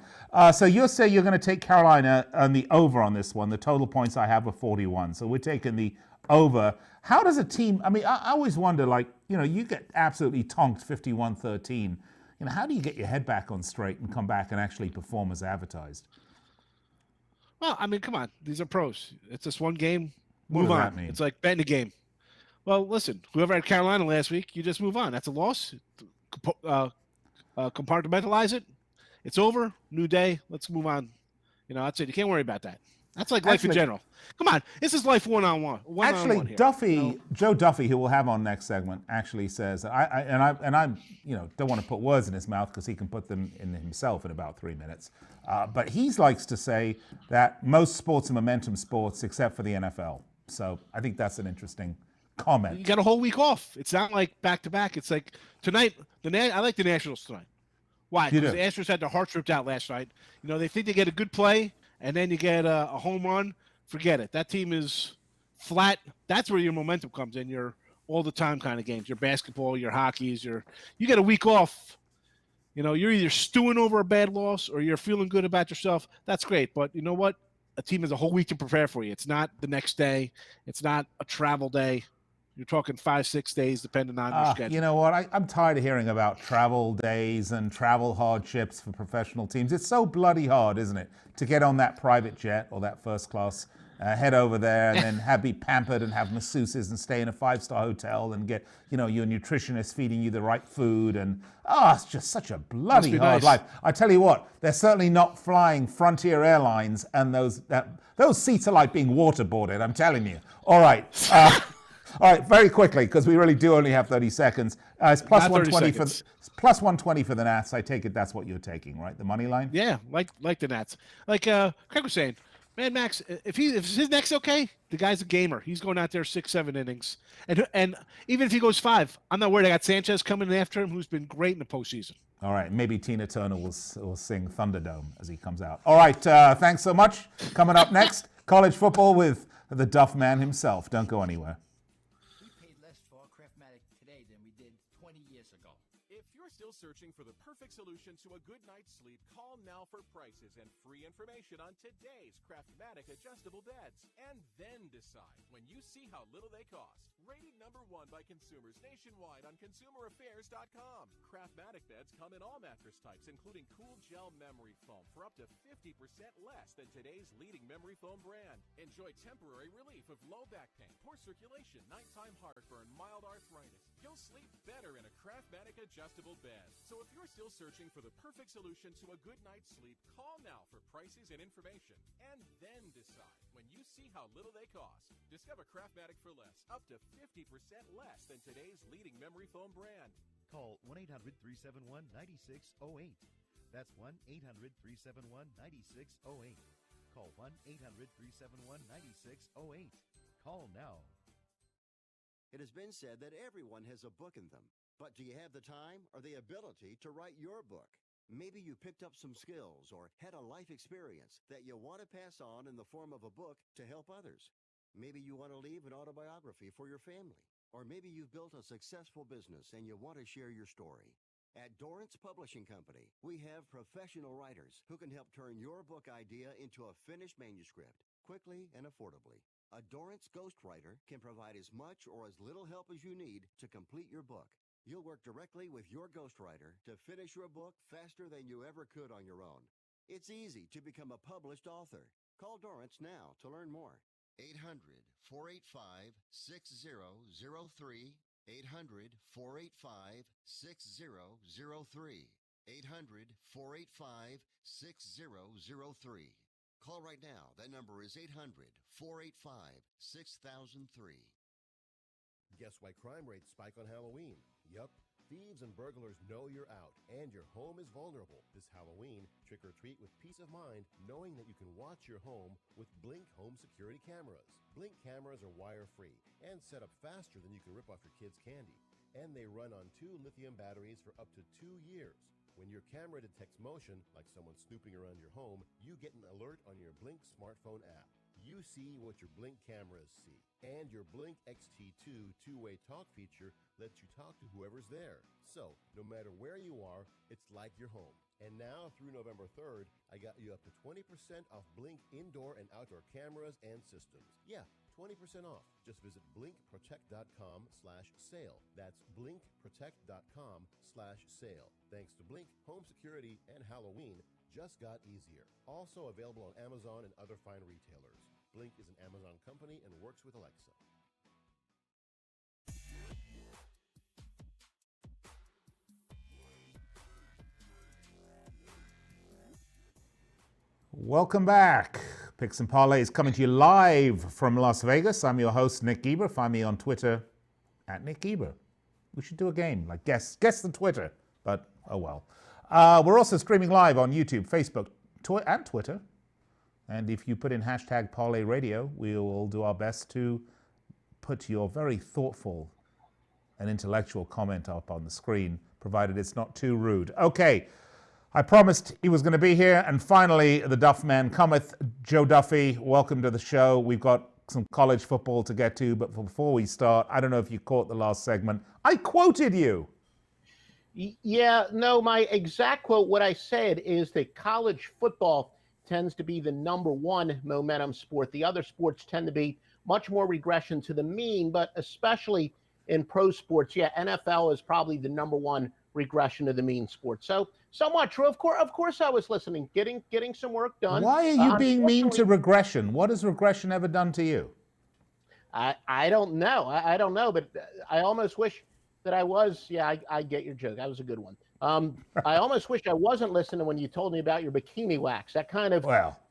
So you say you're going to take Carolina on the over on this one. The total points I have are 41. So we're taking the over. How does a team, I mean, I always wonder, like, you get absolutely tonked 51-13. How do you get your head back on straight and come back and actually perform as advertised? Well, I mean, come on. These are pros. It's just one game. What Move does on. that mean? It's like betting a game. Well, listen, whoever had Carolina last week, you just move on. That's a loss. Compartmentalize it. It's over. New day. Let's move on. That's it. You can't worry about that. That's like life in general. Come on. This is life one-on-one. Actually, here. Duffy, Joe Duffy, who we'll have on next segment, actually says, I don't want to put words in his mouth because he can put them in himself in about 3 minutes. But he likes to say that most sports are momentum sports except for the NFL. So I think that's an interesting comment. You got a whole week off. It's not like back-to-back. It's like tonight, I like the Nationals tonight. Why? Because the Astros had their hearts ripped out last night. They think they get a good play, and then you get a home run. Forget it. That team is flat. That's where your momentum comes in. Your all-the-time kind of games. Your basketball, your hockeys. You get a week off. You're either stewing over a bad loss or you're feeling good about yourself. That's great. But you know what? A team has a whole week to prepare for you. It's not the next day. It's not a travel day. You're talking 5-6 days, depending on your schedule. You know what? I'm tired of hearing about travel days and travel hardships for professional teams. It's so bloody hard, isn't it, to get on that private jet or that first class, head over there and then be pampered and have masseuses and stay in a 5-star hotel and get, your nutritionist feeding you the right food. And, it's just such a bloody hard life. I tell you what, they're certainly not flying Frontier Airlines, and those seats are like being waterboarded, I'm telling you. All right. All right, very quickly, because we really do only have 30 seconds. It's plus 120 plus 120 for the Nats. I take it that's what you're taking, right? The money line? Yeah, like the Nats. Like Craig was saying, Mad Max, if his neck's okay, the guy's a gamer. He's going out there 6-7 innings. And even if he goes 5, I'm not worried. I got Sanchez coming after him, who's been great in the postseason. All right, maybe Tina Turner will sing Thunderdome as he comes out. All right, thanks so much. Coming up next, college football with the Duff Man himself. Don't go anywhere. Searching for the perfect solution to a good night's sleep, call now for prices and free information on today's Craftmatic adjustable beds, and then decide when you see how little they cost. Rated #1 by consumers nationwide on consumeraffairs.com. Craftmatic beds come in all mattress types, including cool gel memory foam for up to 50% less than today's leading memory foam brand. Enjoy temporary relief of low back pain, poor circulation, nighttime heartburn, mild arthritis. You'll sleep better in a Craftmatic adjustable bed. So if you're still searching for the perfect solution to a good night's sleep, call now for prices and information, and then decide when you see how little they cost. Discover Craftmatic for less, up to 50% less than today's leading memory foam brand. Call 1-800-371-9608. That's 1-800-371-9608. Call 1-800-371-9608. Call now. It has been said that everyone has a book in them. But do you have the time or the ability to write your book? Maybe you picked up some skills or had a life experience that you want to pass on in the form of a book to help others. Maybe you want to leave an autobiography for your family. Or maybe you've built a successful business and you want to share your story. At Dorrance Publishing Company, we have professional writers who can help turn your book idea into a finished manuscript quickly and affordably. A Dorrance ghostwriter can provide as much or as little help as you need to complete your book. You'll work directly with your ghostwriter to finish your book faster than you ever could on your own. It's easy to become a published author. Call Dorrance now to learn more. 800-485-6003. 800-485-6003. 800-485-6003. Call right now. That number is 800-485-6003. Guess why crime rates spike on Halloween? Yup. Thieves and burglars know you're out and your home is vulnerable. This Halloween, trick or treat with peace of mind, knowing that you can watch your home with Blink home security cameras. Blink cameras are wire-free and set up faster than you can rip off your kids' candy. And they run on 2 lithium batteries for up to 2 years. When your camera detects motion, like someone snooping around your home, you get an alert on your Blink smartphone app. You see what your Blink cameras see. And your Blink XT2 two-way talk feature lets you talk to whoever's there. So, no matter where you are, it's like you're home. And now, through November 3rd, I got you up to 20% off Blink indoor and outdoor cameras and systems. Yeah, 20% off. Just visit blinkprotect.com/sale. That's blinkprotect.com/sale. Thanks to Blink, home security and Halloween just got easier. Also available on Amazon and other fine retailers. Blink is an Amazon company and works with Alexa. Welcome back. Picks and Parlays coming to you live from Las Vegas. I'm your host, Nick Geber. Find me on Twitter at Nick Geber. We should do a game, like guess the Twitter, but oh well. We're also streaming live on YouTube, Facebook, and Twitter. And if you put in hashtag Parlay Radio, we will do our best to put your very thoughtful and intellectual comment up on the screen, provided it's not too rude. Okay. I promised he was going to be here, and finally the Duff man cometh. Joe Duffy, welcome to the show. We've got some college football to get to, but before we start, I don't know if you caught the last segment. I quoted you. Yeah, no, my exact quote, what I said is that college football tends to be the number one momentum sport. The other sports tend to be much more regression to the mean, but especially in pro sports, yeah, NFL is probably the number one regression to the mean sport. So somewhat true. Of course I was listening, getting some work done. Why are you being mean to regression? What has regression ever done to you? I don't know. I don't know, but I almost wish that I was. Yeah, I get your joke. That was a good one. I almost wish I wasn't listening when you told me about your bikini wax. That kind of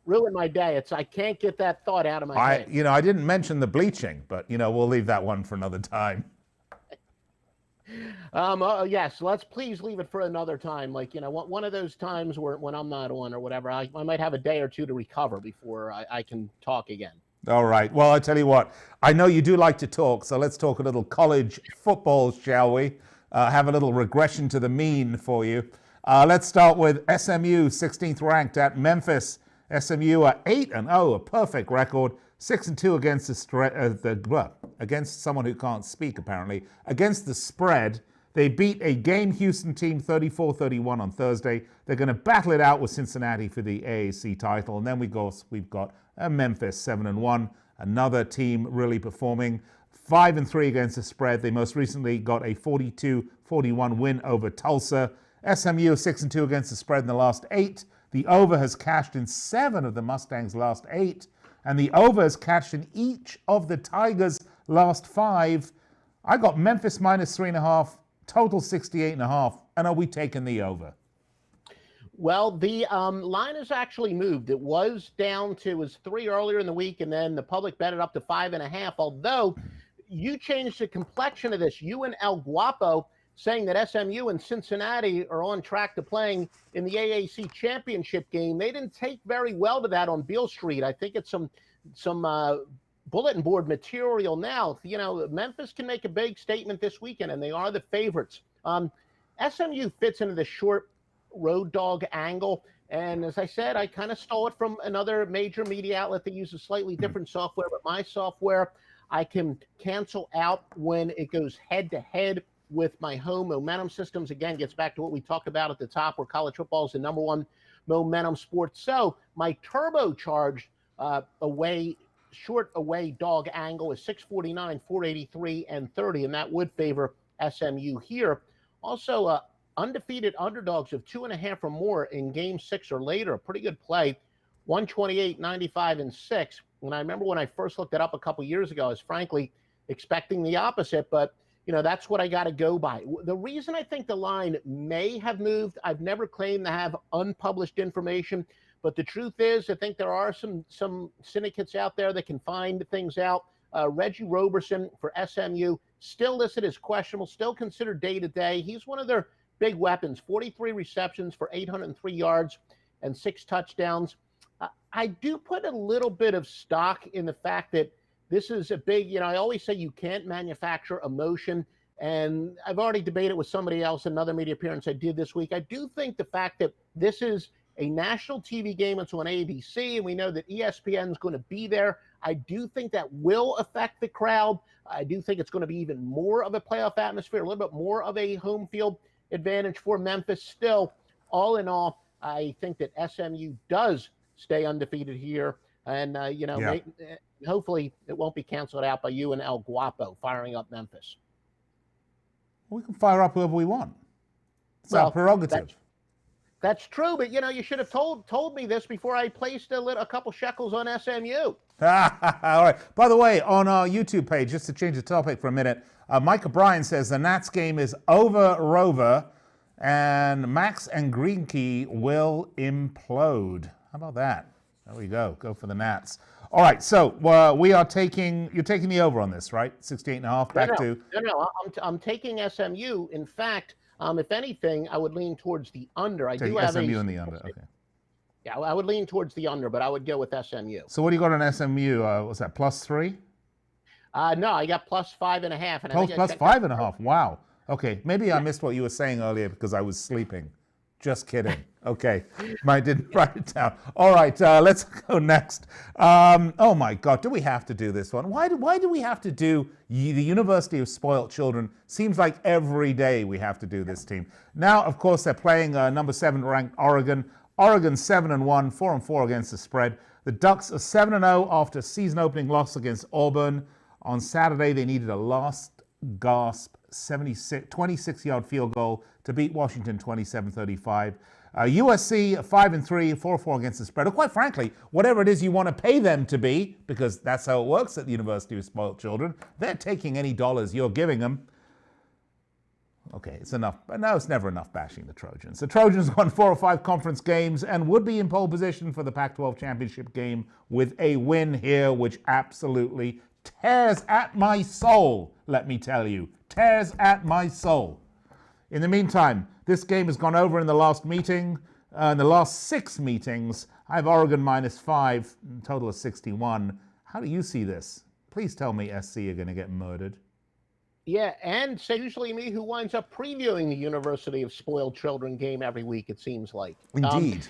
ruined my day. I can't get that thought out of my head. I didn't mention the bleaching, but we'll leave that one for another time. Yes, let's please leave it for another time. Like, one of those times when I'm not on or whatever, I might have a day or two to recover before I can talk again. All right. Well, I tell you what, I know you do like to talk, so let's talk a little college football, shall we? Have a little regression to the mean for you. Let's start with SMU, 16th ranked at Memphis. SMU are 8-0, a perfect record. 6-2 against someone who can't speak, apparently. Against the spread, they beat a game Houston team 34-31 on Thursday. They're going to battle it out with Cincinnati for the AAC title. And then we've got Memphis 7-1, another team really performing. 5-3 against the spread. They most recently got a 42-41 win over Tulsa. SMU 6-2 against the spread in the last 8. The over has cashed in 7 of the Mustangs' last 8. And the over has cashed in each of the Tigers' last 5. I got Memphis minus 3.5, total 68.5. And are we taking the over? Well, the line has actually moved. It was down to, it was 3 earlier in the week, and then the public bet it up to 5.5. Although you changed the complexion of this. You and El Guapo saying that SMU and Cincinnati are on track to playing in the AAC championship game. They didn't take very well to that on Beale Street. I think it's some bulletin board material now. Memphis can make a big statement this weekend, and they are the favorites. SMU fits into the short road dog angle. And as I said, I kind of stole it from another major media outlet that uses slightly different software, but my software, I can cancel out when it goes head to head with my home momentum systems. Again, gets back to what we talked about at the top, where college football is the number one momentum sport. So my turbocharged short away dog angle is 649, 483, and 30, and that would favor SMU here. Also, undefeated underdogs of 2.5 or more in game 6 or later, a pretty good play, 128, 95, and 6. And I remember when I first looked it up a couple years ago, I was frankly expecting the opposite, but that's what I got to go by. The reason I think the line may have moved, I've never claimed to have unpublished information, but the truth is I think there are some syndicates out there that can find things out. Reggie Roberson for SMU, still listed as questionable, still considered day-to-day. He's one of their big weapons, 43 receptions for 803 yards and 6 touchdowns. I do put a little bit of stock in the fact that this is a big, I always say you can't manufacture emotion, and I've already debated with somebody else, another media appearance I did this week. I do think the fact that this is a national TV game, it's on ABC, and we know that ESPN is going to be there. I do think that will affect the crowd. I do think it's going to be even more of a playoff atmosphere, a little bit more of a home field advantage for Memphis. Still, all in all, I think that SMU does stay undefeated here. And, hopefully it won't be canceled out by you and El Guapo firing up Memphis. We can fire up whoever we want. It's our prerogative. That's true, but you should have told me this before I placed a couple shekels on SMU. All right. By the way, on our YouTube page, just to change the topic for a minute, Mike O'Brien says the Nats game is over, Rover, and Max and Greinke will implode. How about that? There we go. Go for the Nats. All right. So you're taking the over on this, right? 68.5 No. I'm taking SMU. In fact, if anything, I would lean towards the under. I do have SMU in the under. Okay. Yeah, I would lean towards the under, but I would go with SMU. So what do you got on SMU? What's that, +3? No, I got +5.5. And +5.5. Wow. Okay, maybe I missed what you were saying earlier because I was sleeping. Just kidding. Okay, I didn't write it down. All right, let's go next. Oh my God, do we have to do this one? Why do we have to do the University of Spoiled Children? Seems like every day we have to do this team. Now, of course, they're playing number 7 ranked Oregon. Oregon 7-1, 4-4 against the spread. The Ducks are 7-0 after season opening loss against Auburn. On Saturday, they needed a last gasp 26-yard field goal to beat Washington 27-35. USC 5-3, 4-4 against the spread. Or quite frankly, whatever it is you want to pay them to be, because that's how it works at the University of Spoiled Children, they're taking any dollars you're giving them. Okay, it's enough. But no, it's never enough bashing the Trojans. The Trojans won 4 or 5 conference games and would be in pole position for the Pac-12 championship game with a win here, which absolutely tears at my soul, let me tell you. Tears at my soul. In the meantime, this game has gone over in the last meeting. In the last 6 meetings, I have Oregon -5, total of 61. How do you see this? Please tell me SC are going to get murdered. Yeah, and it's usually me who winds up previewing the University of Spoiled Children game every week, it seems like. Indeed.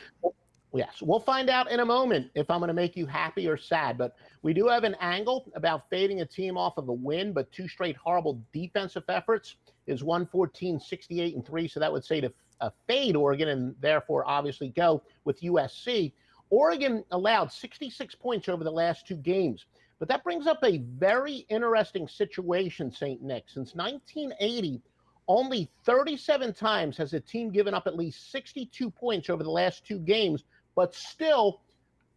Yes, we'll find out in a moment if I'm going to make you happy or sad, but we do have an angle about fading a team off of a win, but 2 straight horrible defensive efforts is 114, 68, and 3, so that would say to fade Oregon and therefore obviously go with USC. Oregon allowed 66 points over the last 2 games. But that brings up a very interesting situation, St. Nick. Since 1980, only 37 times has a team given up at least 62 points over the last 2 games, but still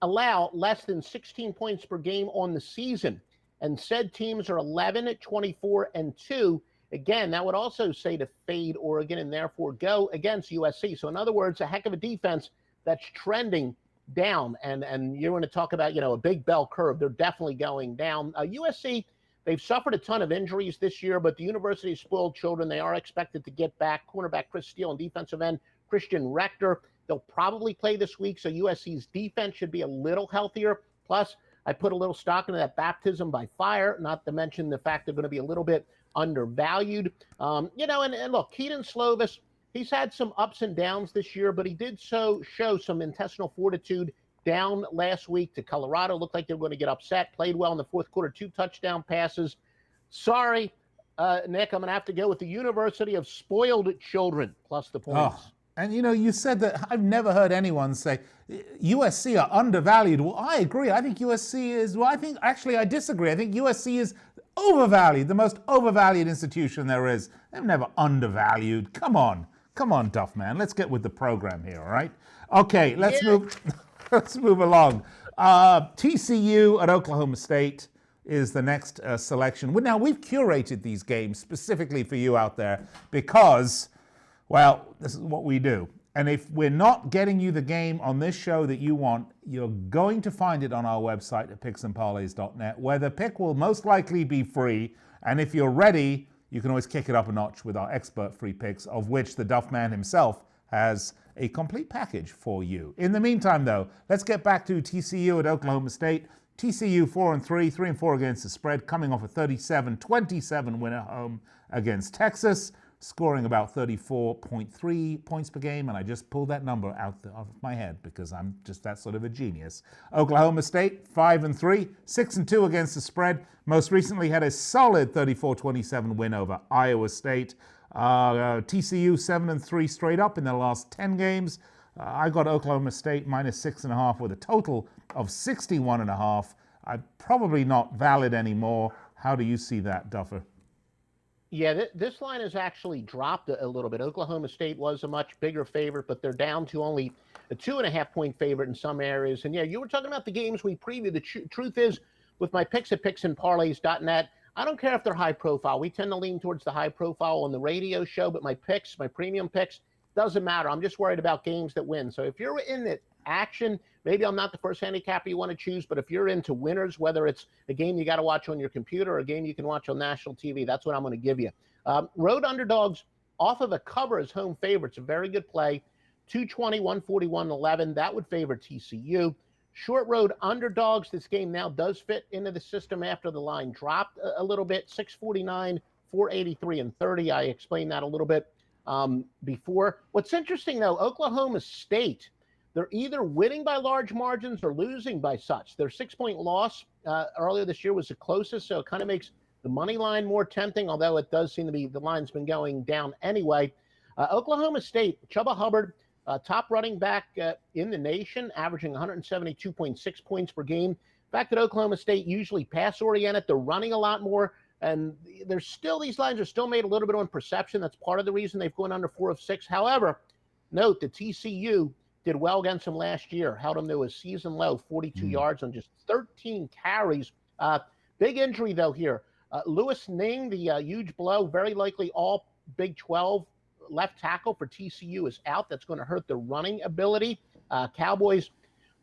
allow less than 16 points per game on the season. And said teams are 11-24-2. Again, that would also say to fade Oregon and therefore go against USC. So in other words, a heck of a defense that's trending down, and you're going to talk about, a big bell curve. They're definitely going down. USC, they've suffered a ton of injuries this year, but the University of Spoiled Children, they are expected to get back cornerback Chris Steele and defensive end Christian Rector. They'll probably play this week, so USC's defense should be a little healthier. Plus, I put a little stock into that baptism by fire, not to mention the fact they're going to be a little bit undervalued. And look, Keaton Slovis, he's had some ups and downs this year, but he did show some intestinal fortitude down last week to Colorado. Looked like they were going to get upset. Played well in the fourth quarter, 2 touchdown passes. Sorry, Nick, I'm going to have to go with the University of Spoiled Children plus the points. Oh, and you said that I've never heard anyone say USC are undervalued. Well, I agree. I think USC is, I disagree. I think USC is overvalued, the most overvalued institution there is. They're never undervalued. Come on, Duff man. Let's get with the program here, all right? Okay, let's move along. TCU at Oklahoma State is the next selection. Now, we've curated these games specifically for you out there because, well, this is what we do. And if we're not getting you the game on this show that you want, you're going to find it on our website at picksandparlays.net, where the pick will most likely be free. And if you're ready, you can always kick it up a notch with our expert free picks, of which the Duff man himself has a complete package for you. In the meantime, though, let's get back to TCU at Oklahoma State. TCU 4-3, 3-4 against the spread, coming off a 37-27 win at home against Texas, scoring about 34.3 points per game, and I just pulled that number out of my head because I'm just that sort of a genius. Oklahoma State 5-3, 6-2 against the spread. Most recently had a solid 34-27 win over Iowa State. TCU 7-3 straight up in their last 10 games. I got Oklahoma State -6.5 with a total of 61.5. probably not valid anymore. How do you see that, Duffer? Yeah, this line has actually dropped a little bit. Oklahoma State was a much bigger favorite, but they're down to only a 2.5-point favorite in some areas. And yeah, you were talking about the games we previewed. The truth is, with my picks at picksandparlays.net, I don't care if they're high profile. We tend to lean towards the high profile on the radio show, but my picks, my premium picks, doesn't matter. I'm just worried about games that win. So if you're in the action, maybe I'm not the first handicapper you want to choose, but if you're into winners, whether it's a game you got to watch on your computer or a game you can watch on national TV, that's what I'm going to give you. Road underdogs off of a cover as home favorites, a very good play. 220, 141, 11. That would favor TCU. Short road underdogs. This game now does fit into the system after the line dropped a little bit. 649, 483, and 30. I explained that a little bit before. What's interesting, though, Oklahoma State, they're either winning by large margins or losing by such. Their 6-point loss earlier this year was the closest, so it kind of makes the money line more tempting, although it does seem to be the line's been going down anyway. Oklahoma State, Chuba Hubbard, top running back in the nation, averaging 172.6 points per game. The fact that Oklahoma State usually pass-oriented, they're running a lot more, and there's still, these lines are still made a little bit on perception. That's part of the reason they've gone under 4 of 6. However, note that TCU did well against them last year, held them to a season low, 42 yards on just 13 carries. Big injury, though, here. Lewis Ning, the huge blow, very likely all Big 12 left tackle for TCU is out. That's going to hurt the running ability. Cowboys,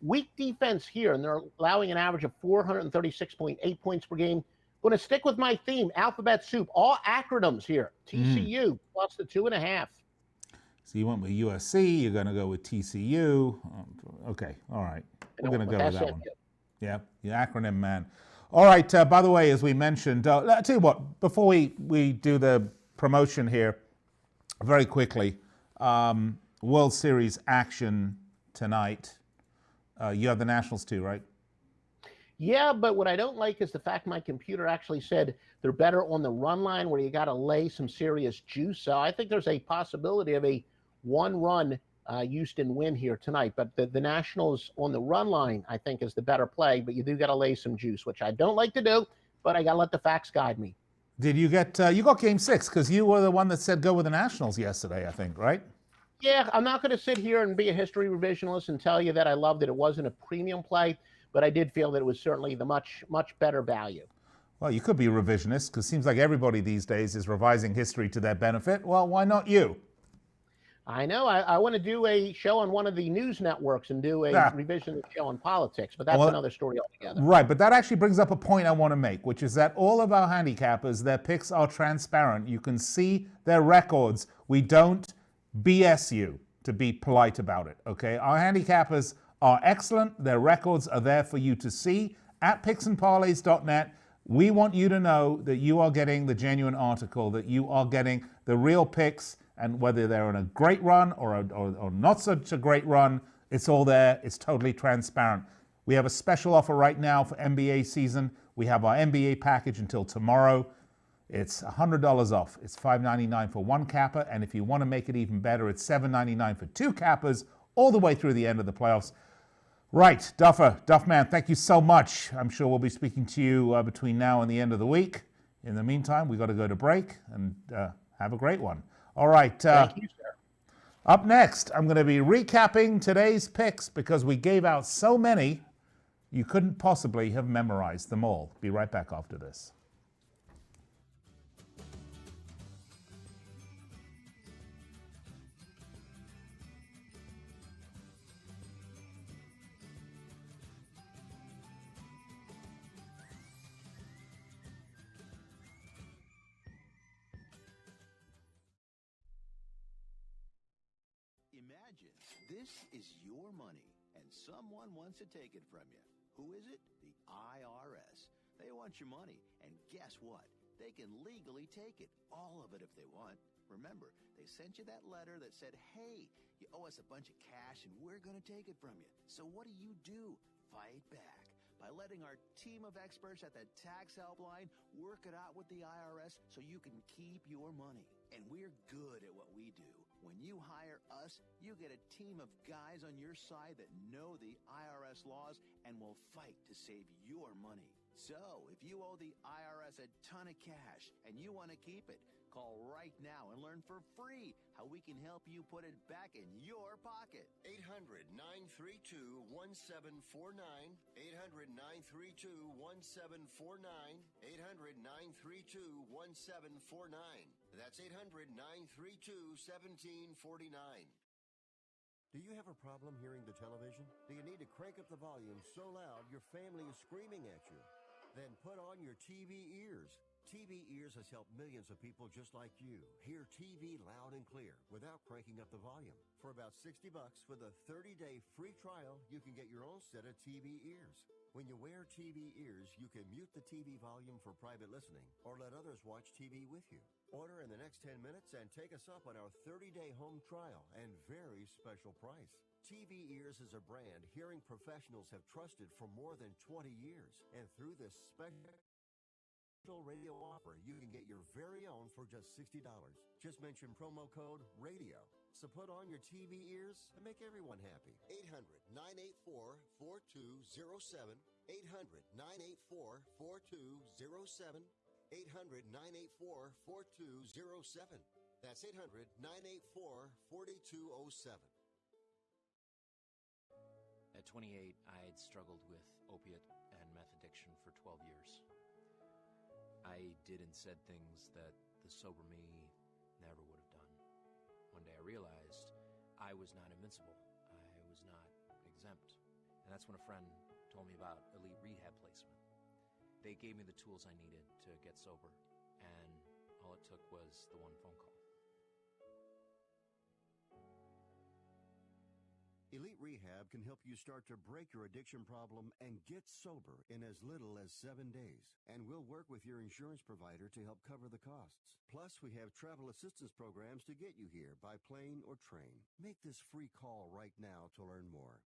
weak defense here, and they're allowing an average of 436.8 points per game. Going to stick with my theme, alphabet soup, all acronyms here. TCU plus the 2.5. So you went with USC. You're going to go with TCU. Okay, all right. We're going to go with that one. Yeah, the acronym man. All right, by the way, as we mentioned, I'll tell you what, before we do the promotion here, very quickly, World Series action tonight. You have the Nationals too, right? Yeah, but what I don't like is the fact my computer actually said they're better on the run line where you got to lay some serious juice. So I think there's a possibility of a one-run Houston win here tonight. But the Nationals on the run line, I think, is the better play. But you do got to lay some juice, which I don't like to do, but I got to let the facts guide me. Did you get, you got game 6 because you were the one that said go with the Nationals yesterday, I think, right? Yeah, I'm not going to sit here and be a history revisionist and tell you that I loved that it wasn't a premium play, but I did feel that it was certainly the much better value. Well, you could be a revisionist because it seems like everybody these days is revising history to their benefit. Well, why not you? I know. I want to do a show on one of the news networks and do a revisionist show on politics, but that's another story altogether. Right, but that actually brings up a point I want to make, which is that all of our handicappers, their picks are transparent. You can see their records. We don't BS you, to be polite about it, okay? Our handicappers are excellent. Their records are there for you to see at picksandparlays.net. We want you to know that you are getting the genuine article, that you are getting the real picks, and whether they're on a great run or not such a great run, it's all there. It's totally transparent. We have a special offer right now for NBA season. We have our NBA package until tomorrow. It's $100 off. It's $5.99 for one capper, and if you want to make it even better, it's $7.99 for two cappers all the way through the end of the playoffs. Right, Duffman, thank you so much. I'm sure we'll be speaking to you between now and the end of the week. In the meantime, we've got to go to break, and have a great one. All right. Thank you, sir. Up next, I'm going to be recapping today's picks because we gave out so many, you couldn't possibly have memorized them all. Be right back after this. This is your money, and someone wants to take it from you. Who is it? The IRS. They want your money, and guess what? They can legally take it, all of it if they want. Remember, they sent you that letter that said, hey, you owe us a bunch of cash, and we're going to take it from you. So what do? Fight back by letting our team of experts at the tax helpline work it out with the IRS so you can keep your money. And we're good at what we do. When you hire us, you get a team of guys on your side that know the IRS laws and will fight to save your money. So, if you owe the IRS a ton of cash and you want to keep it, call right now and learn for free how we can help you put it back in your pocket. 800-932-1749. 800-932-1749. 800-932-1749. That's 800-932-1749. Do you have a problem hearing the television? Do you need to crank up the volume so loud your family is screaming at you? Then put on your TV ears. TV Ears has helped millions of people just like you hear TV loud and clear without cranking up the volume. For about $60 with a 30-day free trial, you can get your own set of TV Ears. When you wear TV Ears, you can mute the TV volume for private listening or let others watch TV with you. Order in the next 10 minutes and take us up on our 30-day home trial and very special price. TV Ears is a brand hearing professionals have trusted for more than 20 years. And through this special radio offer, you can get your very own for just $60. Just mention promo code RADIO. So put on your TV ears and make everyone happy. 800-984-4207. 800-984-4207. 800-984-4207. That's 800-984-4207. At 28, I had struggled with opiate and meth addiction for 12 years. I did and said things that the sober me never would have done. One day I realized I was not invincible. I was not exempt. And that's when a friend told me about elite rehab placement. They gave me the tools I needed to get sober, and all it took was the one phone call. Elite Rehab can help you start to break your addiction problem and get sober in as little as 7 days. And we'll work with your insurance provider to help cover the costs. Plus, we have travel assistance programs to get you here by plane or train. Make this free call right now to learn more.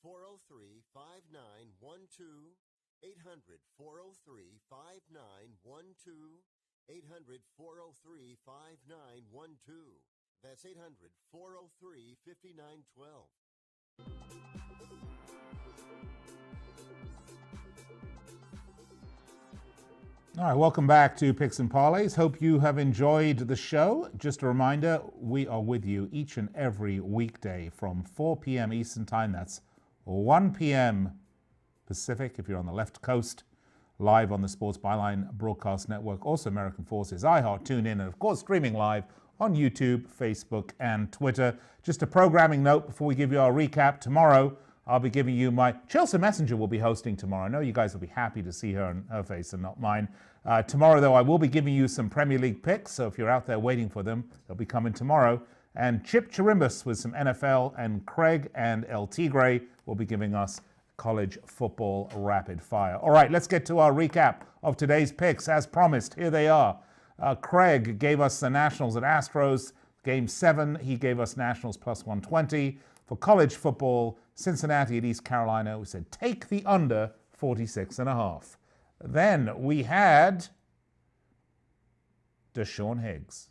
800-403-5912. 800-403-5912. 800-403-5912. That's 800-403-5912. All right, welcome back to Picks and Parlays. Hope you have enjoyed the show. Just a reminder, we are with you each and every weekday from 4 p.m. Eastern Time. That's 1 p.m. Pacific if you're on the left coast. Live on the Sports Byline Broadcast Network, also American Forces, iHeart, TuneIn, and of course streaming live on YouTube, Facebook, and Twitter. Just a programming note before we give you our recap. Tomorrow, I'll be giving you my... Chelsea Messenger will be hosting tomorrow. I know you guys will be happy to see her and her face and not mine. Tomorrow, though, I will be giving you some Premier League picks, so if you're out there waiting for them, they'll be coming tomorrow. And Chip Chirimbus with some NFL, and Craig and El Tigre will be giving us college football rapid fire. All right, let's get to our recap of today's picks. As promised, here they are. Craig gave us the Nationals at Astros. Game 7, he gave us Nationals plus 120. For college football, Cincinnati at East Carolina, we said take the under 46.5. Then we had Sean Higgs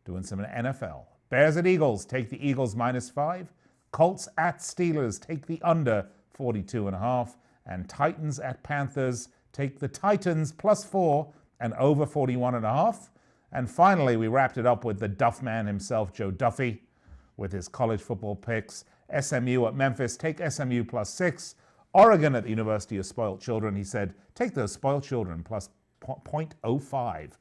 doing some NFL. Bears at Eagles, take the Eagles minus 5. Colts at Steelers, take the under 42.5. And Titans at Panthers, take the Titans plus 4 and over 41.5. And finally, we wrapped it up with the Duff man himself, Joe Duffy, with his college football picks. SMU at Memphis, take SMU plus 6. Oregon at the University of Spoiled Children, he said, take those Spoiled Children plus 0.05.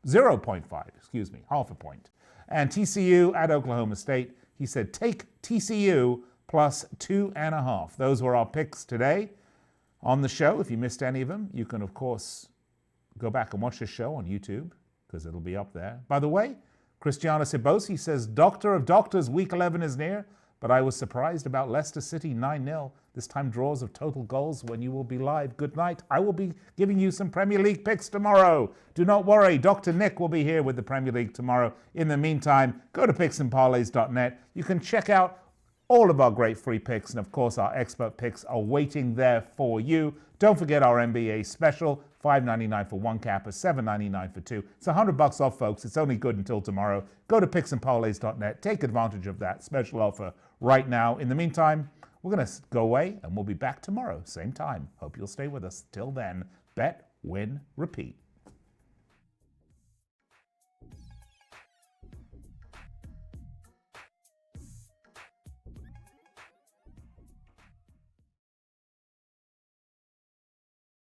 0.5, excuse me, half a point. And TCU at Oklahoma State, he said, take TCU plus 2.5. Those were our picks today on the show. If you missed any of them, you can, of course, go back and watch the show on YouTube, because it'll be up there. By the way, Cristiano Cibosi says, Doctor of Doctors, Week 11 is near, but I was surprised about Leicester City 9-0. This time draws of total goals when you will be live. Good night. I will be giving you some Premier League picks tomorrow. Do not worry. Dr. Nick will be here with the Premier League tomorrow. In the meantime, go to picksandparlays.net. You can check out all of our great free picks, and of course our expert picks are waiting there for you. Don't forget our NBA special $5.99 for one capper, $7.99 for two. It's $100 off, folks. It's only good until tomorrow. Go to picksandparlays.net. Take advantage of that special offer right now. In the meantime, we're going to go away, and we'll be back tomorrow, same time. Hope you'll stay with us. Till then, bet, win, repeat.